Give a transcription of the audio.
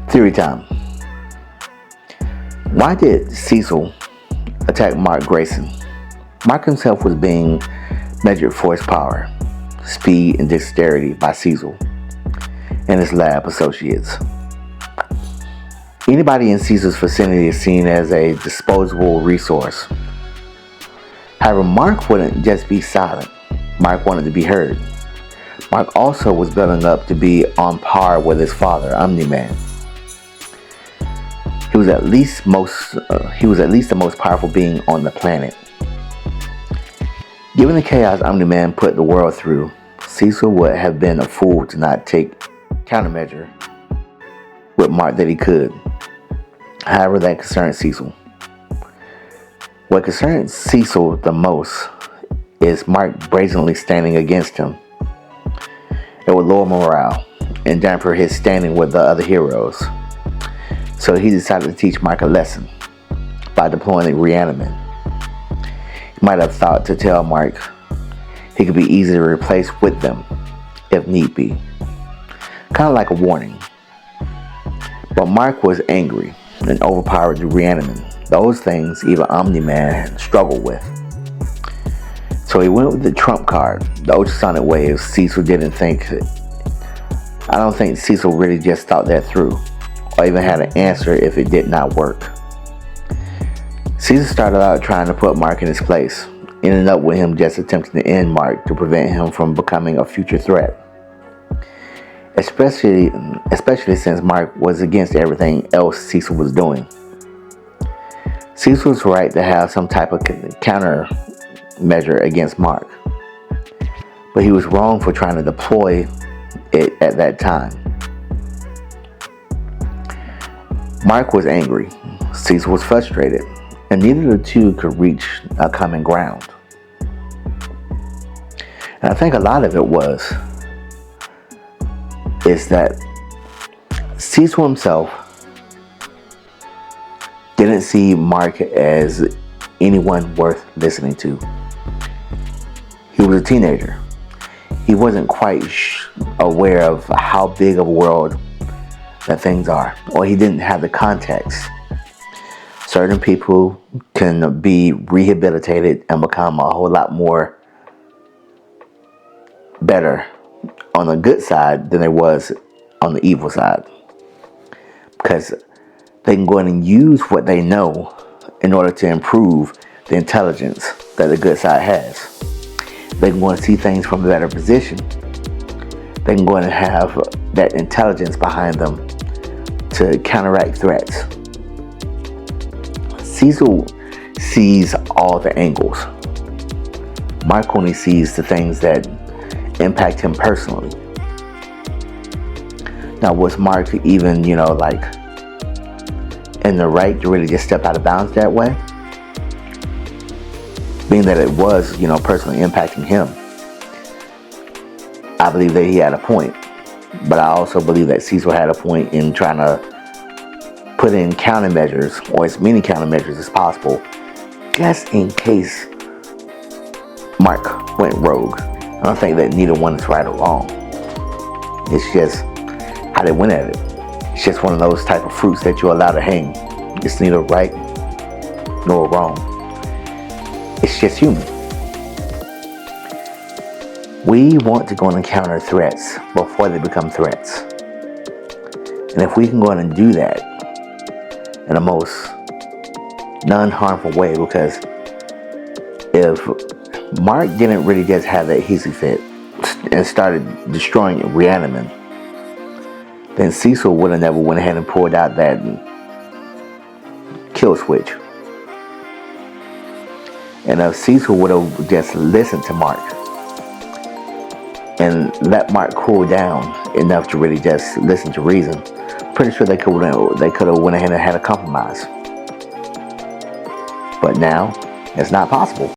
Theory time. Why did Cecil attack Mark Grayson? Mark himself was being measured for his power, speed, and dexterity by Cecil and his lab associates. Anybody in Cecil's vicinity is seen as a disposable resource. However, Mark wouldn't just be silent. Mark wanted to be heard. Mark also was building up to be on par with his father, Omni-Man. He was at least the most powerful being on the planet. Given the chaos Omni-Man put the world through, Cecil would have been a fool to not take countermeasure with Mark that he could. However, that concerned Cecil. What concerns Cecil the most is Mark brazenly standing against him. It would lower morale and dampen his standing with the other heroes. So he decided to teach Mark a lesson by deploying the reanimate. He might have thought to tell Mark he could be easily replaced with them if need be. Kind of like a warning. But Mark was angry and overpowered the reanimate. Those things even Omni-Man struggled with. So he went with the trump card, the ultrasonic waves. I don't think Cecil really just thought that through, or even had an answer if it did not work. Cecil started out trying to put Mark in his place, ended up with him just attempting to end Mark to prevent him from becoming a future threat. Especially since Mark was against everything else Cecil was doing. Cecil was right to have some type of countermeasure against Mark, but he was wrong for trying to deploy it at that time. Mark was angry, Cecil was frustrated, and neither of the two could reach a common ground. And I think a lot of it is that Cecil himself didn't see Mark as anyone worth listening to. He was a teenager. He wasn't quite aware of how big of a world that things are, or he didn't have the context. Certain people can be rehabilitated and become a whole lot more better on the good side than there was on the evil side, because they can go in and use what they know in order to improve the intelligence that the good side has. They can go and see things from a better position. They can go in and have that intelligence behind them to counteract threats. Cecil sees all the angles. Mark only sees the things that impact him personally. Now, was Mark even, in the right to really just step out of bounds that way? Being that it was, personally impacting him, I believe that he had a point. But I also believe that Cecil had a point in trying to put in countermeasures, or as many countermeasures as possible, just in case Mark went rogue. I don't think that neither one is right or wrong. It's just how they went at it. It's just one of those type of fruits that you allow to hang. It's neither right nor wrong. It's just human. We want to go and encounter threats before they become threats. And if we can go in and do that in the most non-harmful way, because if Mark didn't really just have that hissy fit and started destroying reanimate, then Cecil would have never went ahead and pulled out that kill switch. And if Cecil would have just listened to Mark and let Mark cool down enough to really just listen to reason, pretty sure they could have went ahead and had a compromise. But now, it's not possible.